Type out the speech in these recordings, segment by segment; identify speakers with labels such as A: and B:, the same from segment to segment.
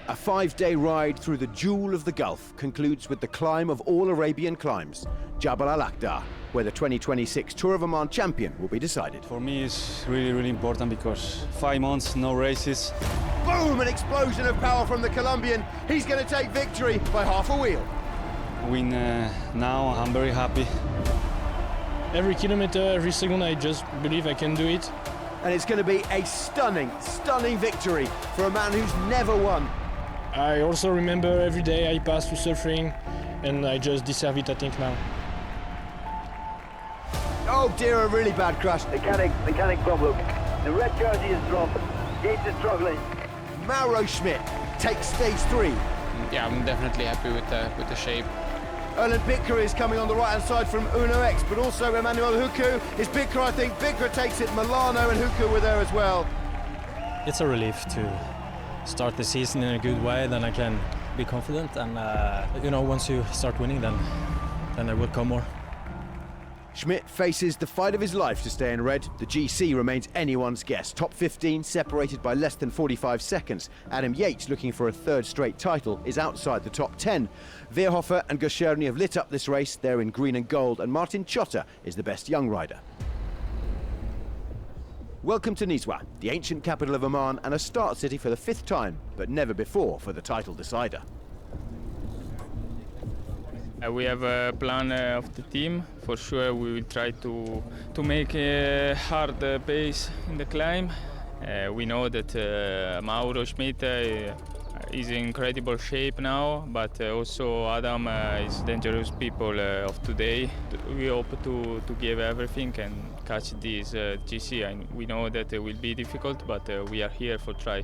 A: A 5-day ride through the Jewel of the Gulf concludes with the climb of all Arabian climbs, Jabal al-Aqda, where the 2026 Tour of Oman champion will be decided.
B: For me, it's really important because 5 months, no races.
A: Boom! An explosion of power from the Colombian. He's going to take victory by half a wheel.
B: Win now, I'm very happy.
C: Every kilometer, every second, I just believe I can do it.
A: And it's going to be a stunning victory for a man who's never won.
C: I also remember every day I pass through suffering, and I just deserve it, I think, now.
A: Oh dear, a really bad crash.
D: Mechanic problem. The red jersey is dropped. Gates is struggling.
A: Mauro Schmidt takes stage 3.
E: Yeah, I'm definitely happy with the shape.
A: Erland Bikra is coming on the right-hand side from Uno X, but also Emmanuel Huku. It's Bikra, I think. Bikra takes it. Milano and Huku were there as well.
F: It's a relief to start the season in a good way, then I can be confident, and once you start winning, then there will come more.
A: Schmidt faces the fight of his life to stay in red. The GC remains anyone's guess. Top 15 separated by less than 45 seconds. Adam Yates, looking for a third straight title, is outside the top 10. Weerhofer and Goscherny have lit up this race. They're in green and gold, and Martin Chotta is the best young rider. Welcome to Nizwa, the ancient capital of Oman and a start city for the 5th time, but never before for the title decider.
G: We have a plan of the team. For sure we will try to make a hard pace in the climb. We know that Mauro Schmidt is in incredible shape now, but also Adam is dangerous people of today. We hope to give everything and catch this GC, and we know that it will be difficult, but we are here for try.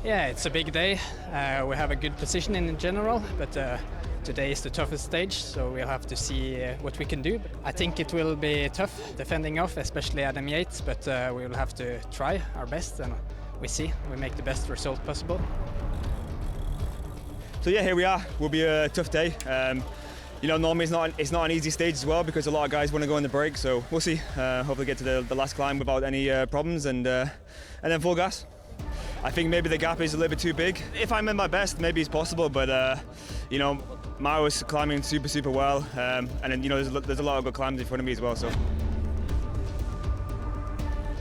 H: Yeah, it's a big day. We have a good position in general, but today is the toughest stage, so we'll have to see what we can do. I think it will be tough defending off, especially Adam Yates, but we will have to try our best, and we make the best result possible.
I: So yeah, here we are. Will be a tough day. Normally it's not an easy stage as well because a lot of guys want to go in the break, so we'll see. Hopefully get to the last climb without any problems, and then full gas. I think maybe the gap is a little bit too big. If I'm at my best, maybe it's possible, but Mauro's climbing super well, and then there's a lot of good climbs in front of me as well. So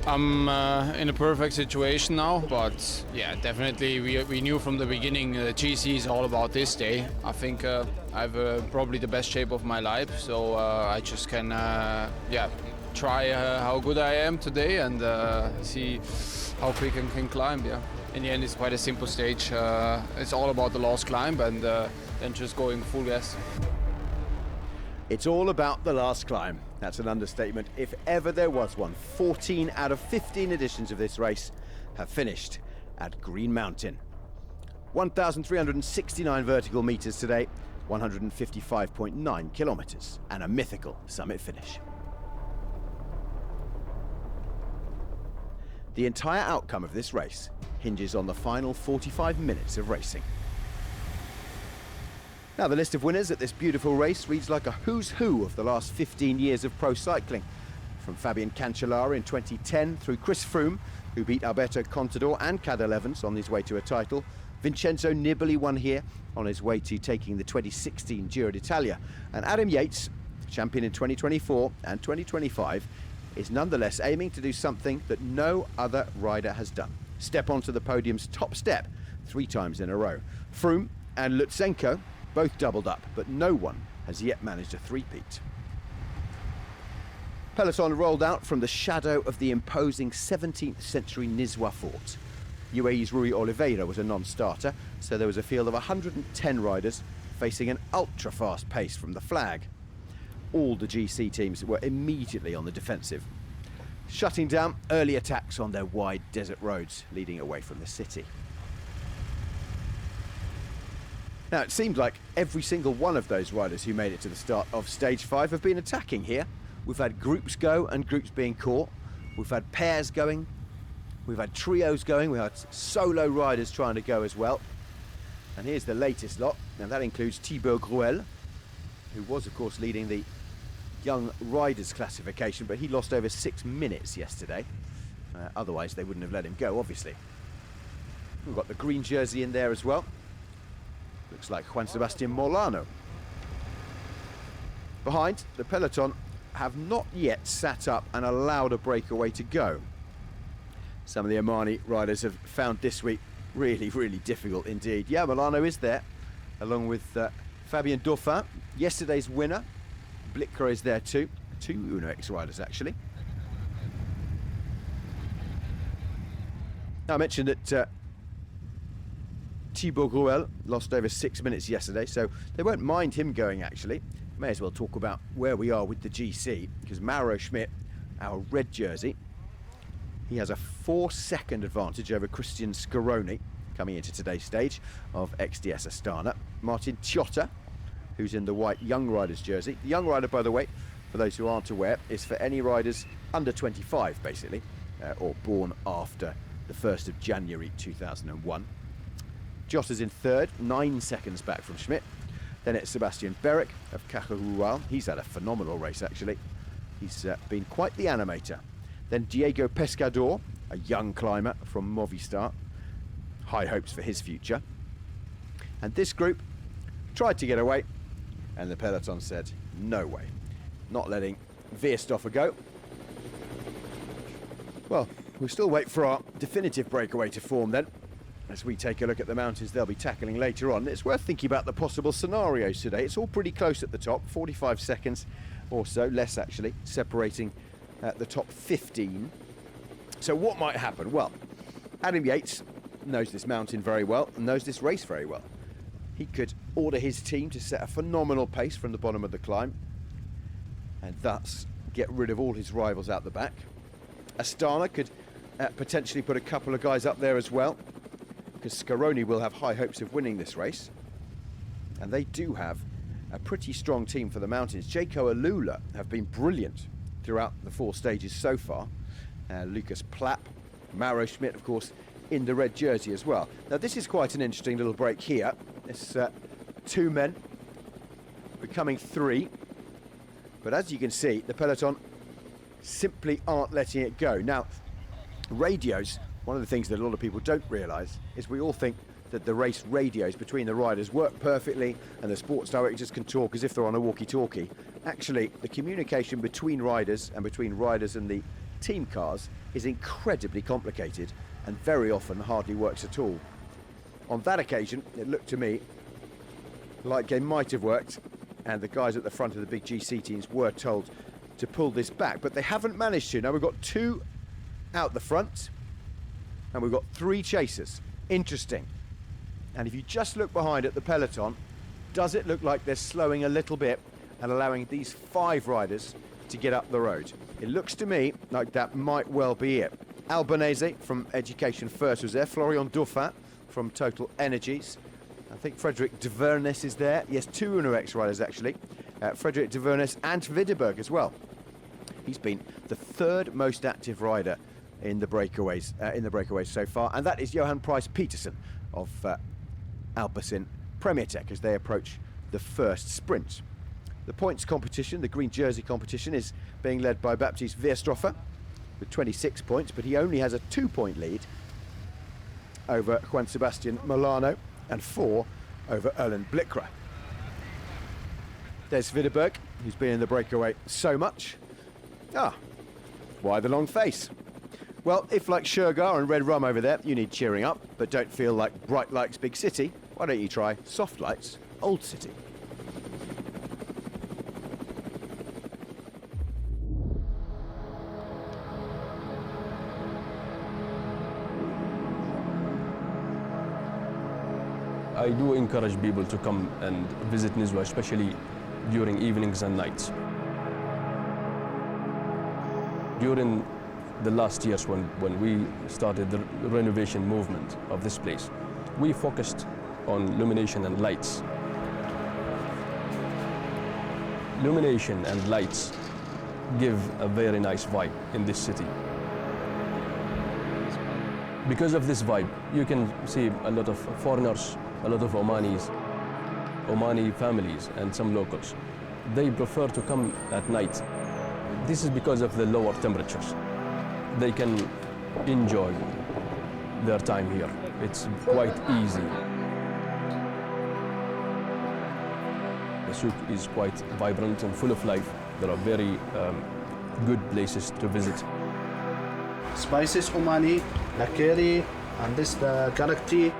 E: I'm in a perfect situation now, but yeah, definitely we knew from the beginning GC is all about this day. I think I have probably the best shape of my life, so I just can try how good I am today and see how quick I can climb. Yeah, in the end it's quite a simple stage. It's all about the last climb and then just going full gas.
A: It's all about the last climb. That's an understatement if ever there was one. 14 out of 15 editions of this race have finished at Green Mountain. 1,369 vertical metres today, 155.9 kilometres, and a mythical summit finish. The entire outcome of this race hinges on the final 45 minutes of racing. Now, the list of winners at this beautiful race reads like a who's who of the last 15 years of pro cycling. From Fabian Cancellara in 2010 through Chris Froome, who beat Alberto Contador and Cadel Evans on his way to a title. Vincenzo Nibali won here on his way to taking the 2016 Giro d'Italia. And Adam Yates, champion in 2024 and 2025, is nonetheless aiming to do something that no other rider has done. Step onto the podium's top step 3 times in a row. Froome and Lutsenko both doubled up, but no one has yet managed a three-peat. Peloton rolled out from the shadow of the imposing 17th century Nizwa fort. UAE's Rui Oliveira was a non-starter, so there was a field of 110 riders facing an ultra-fast pace from the flag. All the GC teams were immediately on the defensive, shutting down early attacks on their wide desert roads leading away from the city. Now, it seemed like every single one of those riders who made it to the start of Stage 5 have been attacking here. We've had groups go and groups being caught. We've had pairs going. We've had trios going. We've had solo riders trying to go as well. And here's the latest lot. Now, that includes Thibaut Gruel, who was, of course, leading the young riders classification, but he lost over 6 minutes yesterday. Otherwise, they wouldn't have let him go, obviously. We've got the green jersey in there as well. Looks like Juan Sebastian Molano. Behind, the peloton have not yet sat up and allowed a breakaway to go. Some of the Omani riders have found this week really, really difficult indeed. Yeah, Molano is there, along with Fabien Dauphin, yesterday's winner. Blicker is there too. 2 Uno X riders actually. Now, I mentioned that Thibaut Gruel lost over 6 minutes yesterday, so they won't mind him going actually. May as well talk about where we are with the GC, because Mauro Schmidt, our red jersey, he has a 4-second advantage over Christian Scaroni coming into today's stage of XDS Astana. Martin Ciotta, who's in the white young riders jersey. The young rider, by the way, for those who aren't aware, is for any riders under 25 basically, or born after the 1st of January 2001. Ciotta's in third, 9 seconds back from Schmidt. Then it's Sebastian Berek of Cajarural. He's had a phenomenal race actually. He's been quite the animator. Then Diego Pescador, a young climber from Movistar. High hopes for his future. And this group tried to get away, and the peloton said, no way. Not letting Weerstoffer go. Well, we'll still wait for our definitive breakaway to form then, as we take a look at the mountains they'll be tackling later on. It's worth thinking about the possible scenarios today. It's all pretty close at the top, 45 seconds or so, less actually, separating the top 15. So what might happen? Well, Adam Yates knows this mountain very well and knows this race very well. He could order his team to set a phenomenal pace from the bottom of the climb and thus get rid of all his rivals out the back. Astana could potentially put a couple of guys up there as well, because Scaroni will have high hopes of winning this race. And they do have a pretty strong team for the mountains. Jaco Alula have been brilliant throughout the 4 stages so far. Lucas Plapp, Mauro Schmidt, of course, in the red jersey as well. Now, this is quite an interesting little break here. It's 2 men becoming 3. But as you can see, the peloton simply aren't letting it go. Now, radios, one of the things that a lot of people don't realise is we all think that the race radios between the riders work perfectly and the sports directors can talk as if they're on a walkie-talkie. Actually, the communication between riders and the team cars is incredibly complicated and very often hardly works at all. On that occasion, it looked to me like it might have worked, and the guys at the front of the big GC teams were told to pull this back, but they haven't managed to. Now we've got 2 out the front, and we've got 3 chasers. Interesting. And if you just look behind at the peloton, does it look like they're slowing a little bit and allowing these 5 riders to get up the road? It looks to me like that might well be it. Albanese from Education First was there. Florian Dauphin from Total Energies. I think Frederick de Vernes is there. Yes, 2 Uno X riders actually. Frederick de Vernes and Videberg as well. He's been the 3rd most active rider in the breakaways so far, and that is Johan Price Peterson of Alpecin Premier Tech as they approach the first sprint. The points competition, the green jersey competition, is being led by Baptiste Weerstoffer with 26 points, but he only has a 2-point lead over Juan Sebastian Molano and 4 over Erlen Blicker. There's Videberg, who's been in the breakaway so much. Why the long face? Well, if like Shergar and Red Rum over there, you need cheering up, but don't feel like Bright Lights Big City, why don't you try Soft Lights Old City?
J: I do encourage people to come and visit Nizwa, especially during evenings and nights. During the last years when we started the renovation movement of this place, we focused on illumination and lights. Illumination and lights give a very nice vibe in this city. Because of this vibe, you can see a lot of foreigners, a lot of Omani families and some locals. They prefer to come at night. This is because of the lower temperatures. They can enjoy their time here. It's quite easy. The souk is quite vibrant and full of life. There are very good places to visit.
K: Spices Omani, the curry, and this the garlic tea.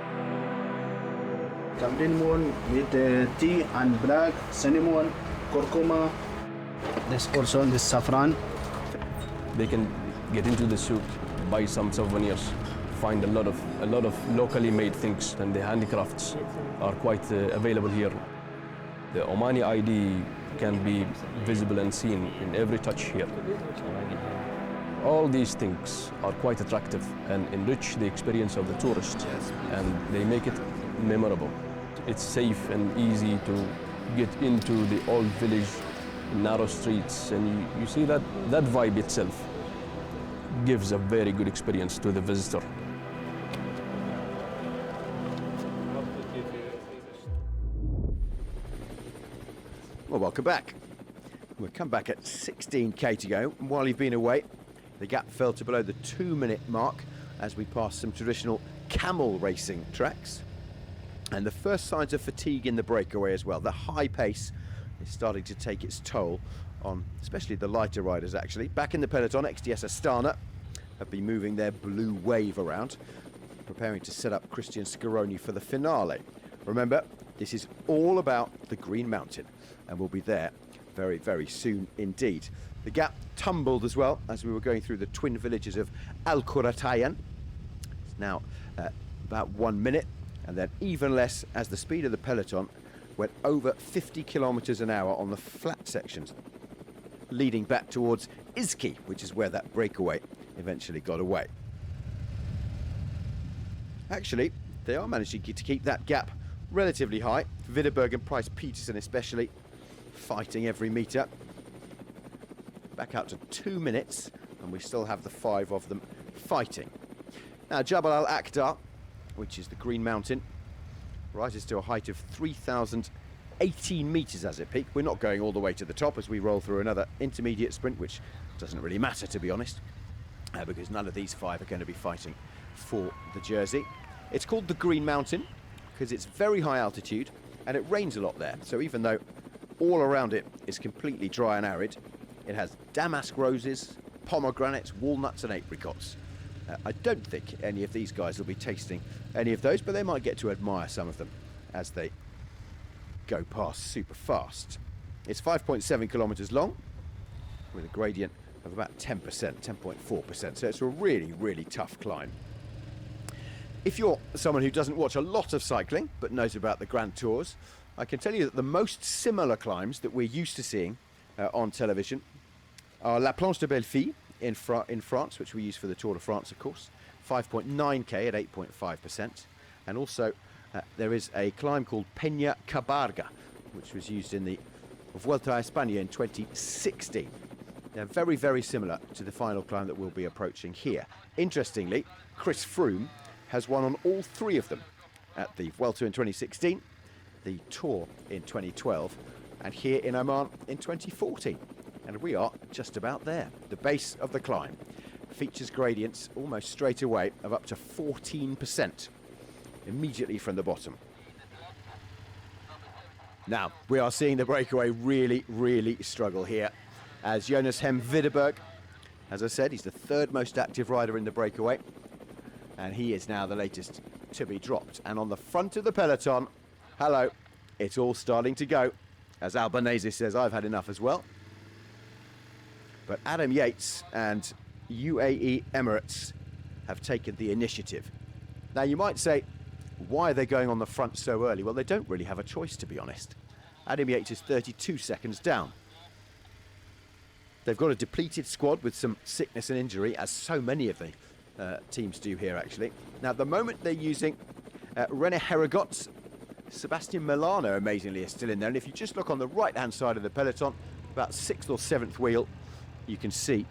K: Tamrin with the tea and black, cinnamon, curcuma. This also this saffron.
J: They can get into the souk, buy some souvenirs, find a lot of locally made things, and the handicrafts are quite available here. The Omani ID can be visible and seen in every touch here. All these things are quite attractive and enrich the experience of the tourist, and they make it memorable. It's safe and easy to get into the old village, narrow streets, and you see that vibe itself gives a very good experience to the visitor.
A: Well, welcome back. We'll come back at 16k to go. And while you've been away, the gap fell to below the 2-minute mark as we passed some traditional camel racing tracks. And the first signs of fatigue in the breakaway as well. The high pace is starting to take its toll on especially the lighter riders, actually. Back in the peloton, XDS Astana have been moving their blue wave around, preparing to set up Christian Scaroni for the finale. Remember, this is all about the Green Mountain, and we'll be there very, very soon indeed. The gap tumbled as well as we were going through the twin villages of Al Quratayan. It's now about 1 minute, and then even less as the speed of the peloton went over 50 kilometers an hour on the flat sections, leading back towards Izki, which is where that breakaway eventually got away. Actually, they are managing to keep that gap relatively high. Widerberg and Price Peterson especially fighting every meter. Back out to 2 minutes, and we still have the 5 of them fighting. Now, Jabal al-Aqdar, which is the Green Mountain, rises to a height of 3,018 meters as it peaked. We're not going all the way to the top as we roll through another intermediate sprint, which doesn't really matter, to be honest, because none of these 5 are going to be fighting for the jersey. It's called the Green Mountain because it's very high altitude and it rains a lot there. So even though all around it is completely dry and arid, it has damask roses, pomegranates, walnuts and apricots. I don't think any of these guys will be tasting any of those, but they might get to admire some of them as they go past super fast. It's 5.7 kilometers long with a gradient of about 10%, 10.4%. So it's a really, really tough climb. If you're someone who doesn't watch a lot of cycling but knows about the Grand Tours, I can tell you that the most similar climbs that we're used to seeing on television are La Planche de Belleville in France, which we use for the Tour de France, of course, 5.9k at 8.5%. And also there is a climb called Peña Cabarga, which was used in the Vuelta a España in 2016. They're very, very similar to the final climb that we'll be approaching here. Interestingly, Chris Froome has won on all 3 of them at the Vuelta in 2016, the Tour in 2012, and here in Oman in 2014. And we are just about there. The base of the climb features gradients almost straight away of up to 14% immediately from the bottom. Now, we are seeing the breakaway really, really struggle here as Jonas Hem Widerberg, as I said, he's the 3rd most active rider in the breakaway, and he is now the latest to be dropped. And on the front of the peloton, hello, it's all starting to go. As Albanese says, I've had enough as well. But Adam Yates and UAE Emirates have taken the initiative. Now you might say, why are they going on the front so early? Well, they don't really have a choice, to be honest. Adam Yates is 32 seconds down. They've got a depleted squad with some sickness and injury, as so many of the teams do here, actually. Now, at the moment, they're using René Herregot. Sebastian Milano, amazingly, is still in there. And if you just look on the right-hand side of the peloton, about 6th or 7th wheel, you can see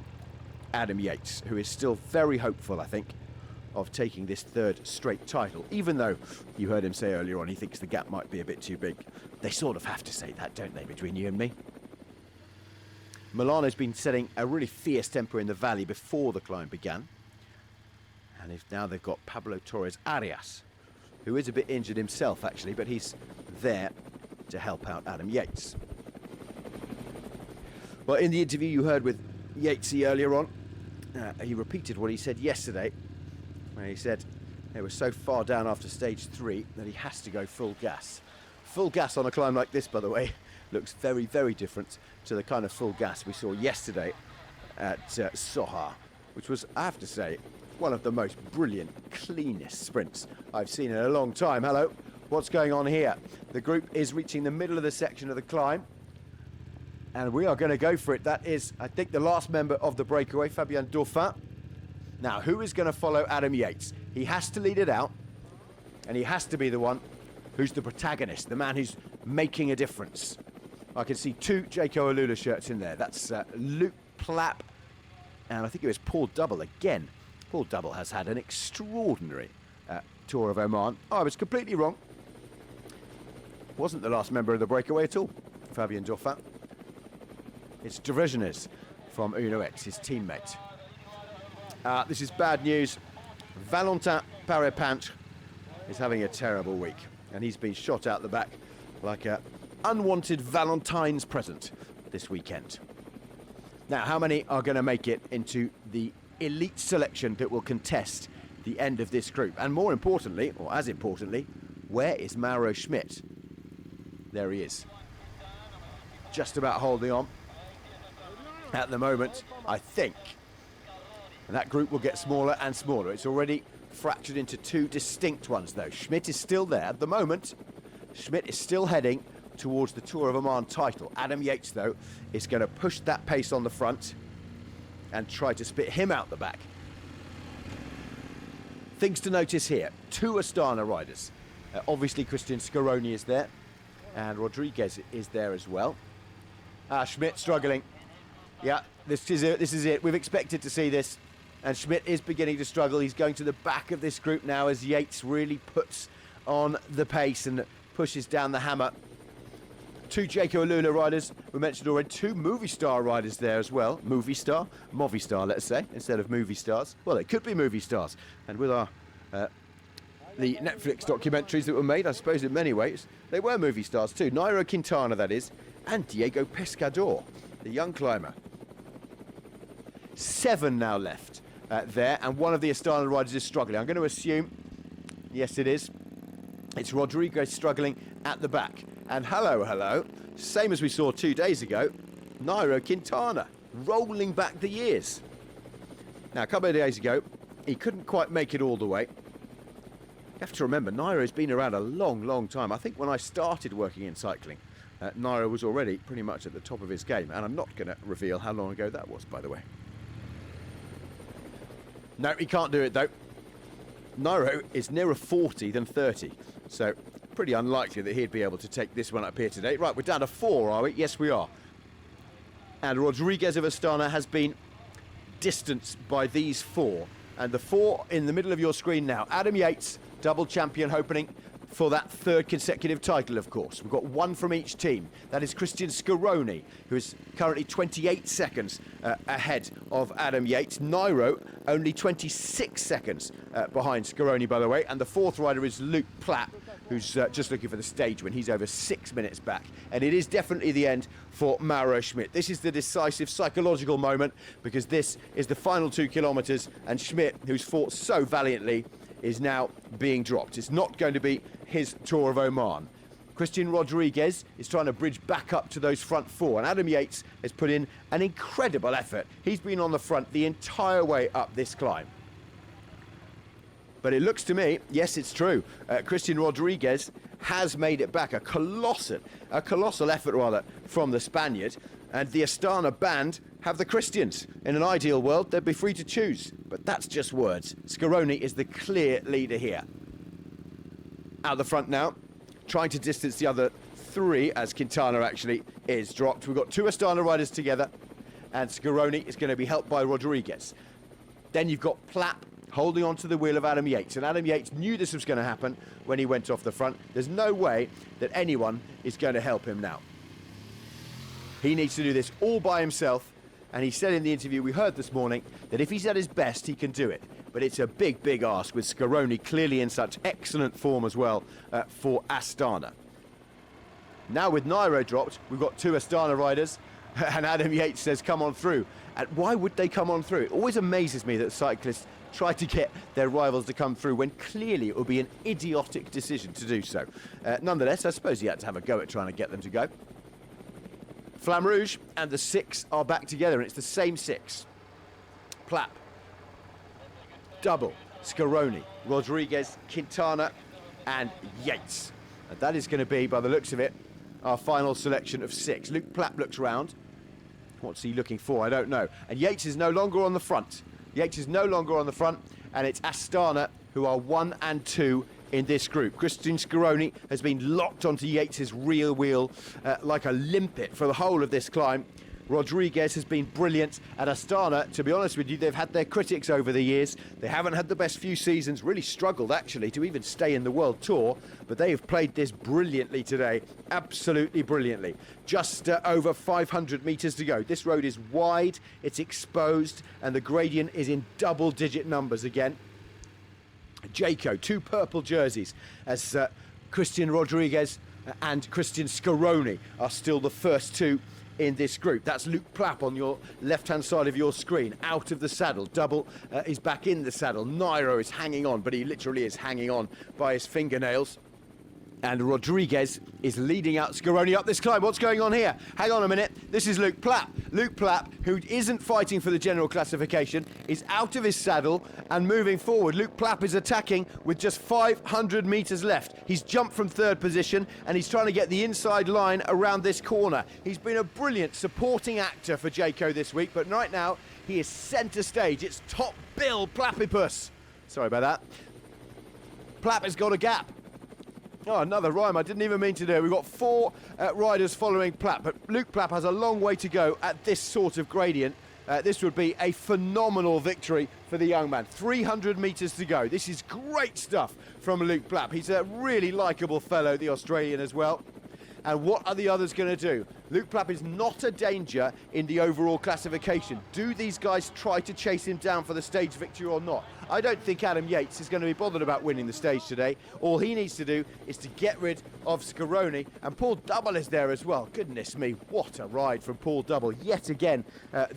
A: Adam Yates, who is still very hopeful, I think, of taking this 3rd straight title, even though you heard him say earlier on he thinks the gap might be a bit too big. They sort of have to say that, don't they, between you and me? Milano's been setting a really fierce tempo in the valley before the climb began. And now they've got Pablo Torres Arias, who is a bit injured himself actually, but he's there to help out Adam Yates. Well, in the interview you heard with Yatesy earlier on, he repeated what he said yesterday, where he said they were so far down after stage 3 that he has to go full gas. Full gas on a climb like this, by the way, looks very, very different to the kind of full gas we saw yesterday at Soha, which was, I have to say, one of the most brilliant, cleanest sprints I've seen in a long time. Hello, what's going on here? The group is reaching the middle of the section of the climb, and we are going to go for it. That is, I think, the last member of the breakaway, Fabien Dauphin. Now, who is going to follow Adam Yates? He has to lead it out, and he has to be the one who's the protagonist, the man who's making a difference. I can see 2 Jaco Alula shirts in there. That's Luke Plapp, and I think it was Paul Double again. Paul Double has had an extraordinary Tour of Oman. Oh, I was completely wrong. Wasn't the last member of the breakaway at all, Fabien Dauphin. It's Drevenes from Uno X, his teammate. This is bad news. Valentin Paré-Pantre is having a terrible week, and he's been shot out the back like an unwanted Valentine's present this weekend. Now, how many are going to make it into the elite selection that will contest the end of this group? And more importantly, or as importantly, where is Mauro Schmidt? There he is. Just about holding on at the moment, I think. And that group will get smaller and smaller. It's already fractured into 2 distinct ones, though. Schmidt is still there at the moment. Schmidt is still heading towards the Tour of Oman title. Adam Yates, though, is going to push that pace on the front and try to spit him out the back. Things to notice here. 2 Astana riders. Obviously, Christian Scaroni is there, and Rodriguez is there as well. Schmidt struggling. Yeah, this is it. We've expected to see this. And Schmidt is beginning to struggle. He's going to the back of this group now as Yates really puts on the pace and pushes down the hammer. 2 Jaco Alula riders, we mentioned already. 2 Movistar riders there as well. Movistar, let's say, instead of movie stars. Well, they could be movie stars. And with our the Netflix documentaries that were made, I suppose in many ways, they were movie stars too. Nairo Quintana, that is, and Diego Pescador, the young climber. 7 now left there, and one of the Astana riders is struggling. I'm going to assume, yes it is, it's Rodriguez struggling at the back. And hello, same as we saw 2 days ago, Nairo Quintana, rolling back the years. Now, a couple of days ago, he couldn't quite make it all the way. You have to remember, Nairo's been around a long, long time. I think when I started working in cycling, Nairo was already pretty much at the top of his game. And I'm not going to reveal how long ago that was, by the way. No, he can't do it, though. Nairo is nearer 40 than 30. So, pretty unlikely that he'd be able to take this one up here today. Right, we're down to 4, are we? Yes, we are. And Rodriguez of Astana has been distanced by these 4. And the 4 in the middle of your screen now. Adam Yates, double champion, hoping for that 3rd consecutive title, of course. We've got 1 from each team. That is Christian Scaroni, who is currently 28 seconds ahead of Adam Yates. Nairo only 26 seconds behind Scaroni, by the way. And the 4th rider is Luke Plapp, who's just looking for the stage win. He's over 6 minutes back. And it is definitely the end for Mauro Schmidt. This is the decisive psychological moment, because this is the final 2 kilometres, and Schmidt, who's fought so valiantly, is now being dropped. It's not going to be his Tour of Oman. Christian Rodriguez is trying to bridge back up to those front 4, and Adam Yates has put in an incredible effort. He's been on the front the entire way up this climb. But it looks to me, yes, it's true, Christian Rodriguez has made it back. A colossal effort, rather, from the Spaniard. And the Astana band have the Christians. In an ideal world, they'd be free to choose. But that's just words. Scaroni is the clear leader here. Out the front now, trying to distance the other 3 as Quintana actually is dropped. We've got 2 Astana riders together, and Scaroni is going to be helped by Rodriguez. Then you've got Plapp holding on to the wheel of Adam Yates. And Adam Yates knew this was going to happen when he went off the front. There's no way that anyone is going to help him now. He needs to do this all by himself. And he said in the interview we heard this morning that if he's at his best, he can do it. but it's a big, big ask with Scaroni clearly in such excellent form as well for Astana. Now with Nairo dropped, we've got 2 Astana riders, and Adam Yates says come on through. And why would they come on through? It always amazes me that cyclists try to get their rivals to come through when clearly it would be an idiotic decision to do so. Nonetheless, I suppose he had to have a go at trying to get them to go. Flamme Rouge and the 6 are back together, and it's the same 6. Plapp, Double, Scaroni, Rodriguez, Quintana and Yates. And that is going to be, by the looks of it, our final selection of 6. Luke Plapp looks round. What's he looking for? I don't know. And Yates is no longer on the front. Yates is no longer on the front, and it's Astana who are 1 and 2 in this group. Christian Scaroni has been locked onto Yates's rear wheel like a limpet for the whole of this climb. Rodriguez has been brilliant at Astana. To be honest with you, they've had their critics over the years. They haven't had the best few seasons, really struggled actually to even stay in the World Tour, but they have played this brilliantly today, absolutely brilliantly. Just over 500 metres to go. This road is wide, it's exposed, and the gradient is in double-digit numbers again. Jayco, 2 purple jerseys, as Christian Rodriguez and Christian Scaroni are still the first 2 in this group. That's Luke Plapp on your left-hand side of your screen, out of the saddle. Double is back in the saddle. Nairo is hanging on, but he literally is hanging on by his fingernails. And Rodriguez is leading out Scaroni up this climb. What's going on here? Hang on a minute. This is Luke Plapp. Luke Plapp, who isn't fighting for the general classification, is out of his saddle and moving forward. Luke Plapp is attacking with just 500 metres left. He's jumped from 3rd position and he's trying to get the inside line around this corner. He's been a brilliant supporting actor for Jayco this week, but right now he is centre stage. It's top bill Plappipus. Sorry about that. Plapp has got a gap. Oh, another rhyme I didn't even mean to do. We've got 4 riders following Plapp, but Luke Plapp has a long way to go at this sort of gradient. This would be a phenomenal victory for the young man. 300 metres to go. This is great stuff from Luke Plapp. He's a really likeable fellow, the Australian as well. And what are the others going to do? Luke Plapp is not a danger in the overall classification. Do these guys try to chase him down for the stage victory or not? I don't think Adam Yates is going to be bothered about winning the stage today. All he needs to do is to get rid of Scaroni, and Paul Double is there as well. Goodness me, what a ride from Paul Double yet again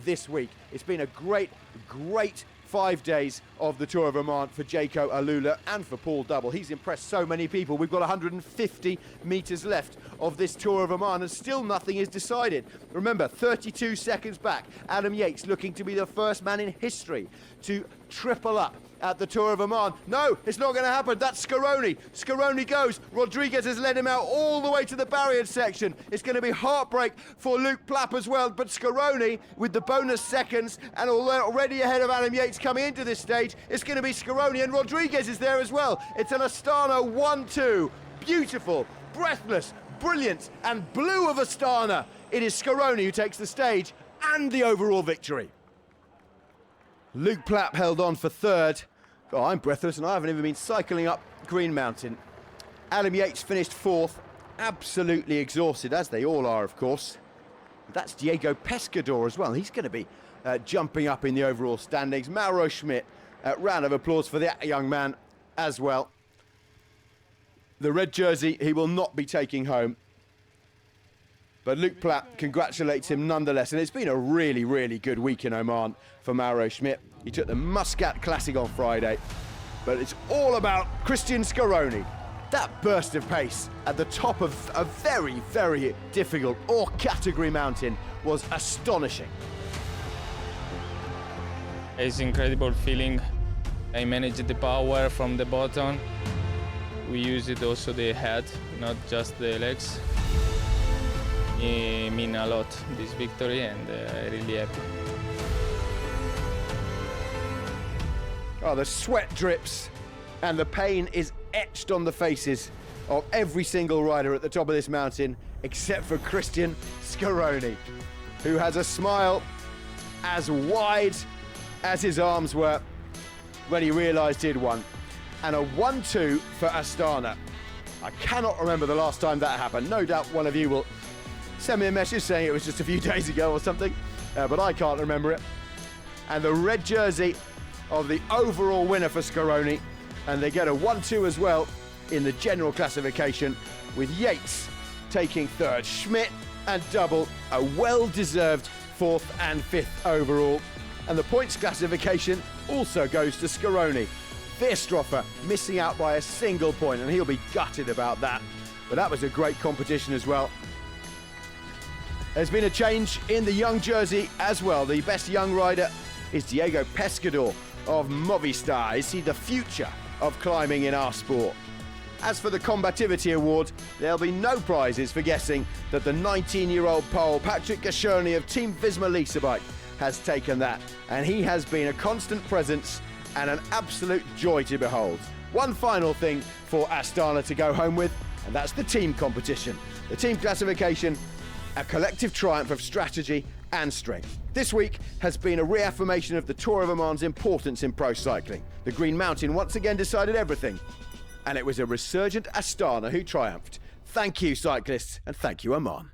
A: this week. It's been a great, great 5 days of the Tour of Oman for Jayco Alula and for Paul Double. He's impressed so many people. We've got 150 metres left of this Tour of Oman and still nothing is decided. Remember, 32 seconds back, Adam Yates looking to be the first man in history to triple up at the Tour of Oman. No, it's not going to happen. That's Scaroni. Scaroni goes. Rodriguez has led him out all the way to the barrier section. It's going to be heartbreak for Luke Plapp as well, but Scaroni with the bonus seconds and already ahead of Adam Yates coming into this stage, it's going to be Scaroni, and Rodriguez is there as well. It's an Astana 1-2. Beautiful, breathless, brilliant, and blue of Astana. It is Scaroni who takes the stage and the overall victory. Luke Plapp held on for 3rd. Oh, I'm breathless and I haven't even been cycling up Green Mountain. Adam Yates finished 4th, absolutely exhausted, as they all are, of course. That's Diego Pescador as well. He's going to be jumping up in the overall standings. Mauro Schmidt, round of applause for that young man as well. The red jersey he will not be taking home. But Luke Plapp congratulates him nonetheless, and it's been a really, really good week in Oman for Mauro Schmidt. He took the Muscat Classic on Friday, but it's all about Christian Scaroni. That burst of pace at the top of a very, very difficult all-category mountain was astonishing.
G: It's an incredible feeling. I managed the power from the bottom. We used also the head, not just the legs. It means a lot, this victory, and I'm really happy.
A: Oh, the sweat drips and the pain is etched on the faces of every single rider at the top of this mountain, except for Christian Scaroni, who has a smile as wide as his arms were when he realised he'd won. And a 1-2 for Astana. I cannot remember the last time that happened. No doubt one of you will send me a message saying it was just a few days ago or something, but I can't remember it. And the red jersey of the overall winner for Scaroni, and they get a 1-2 as well in the general classification, with Yates taking third, Schmidt and Double a well-deserved fourth and fifth overall. And the points classification also goes to Scaroni. Veerstroffer missing out by a single point, and he'll be gutted about that. But that was a great competition as well. There's been a change in the young jersey as well. The best young rider is Diego Pescador of Movistar. Is he the future of climbing in our sport? As for the combativity award, there'll be no prizes for guessing that the 19-year-old Pole, Patrick Gashoni of Team Visma Leasebike, has taken that. And he has been a constant presence and an absolute joy to behold. One final thing for Astana to go home with, and that's the team competition. The team classification, a collective triumph of strategy and strength. This week has been a reaffirmation of the Tour of Oman's importance in pro cycling. The Green Mountain once again decided everything, and it was a resurgent Astana who triumphed. Thank you, cyclists, and thank you, Oman.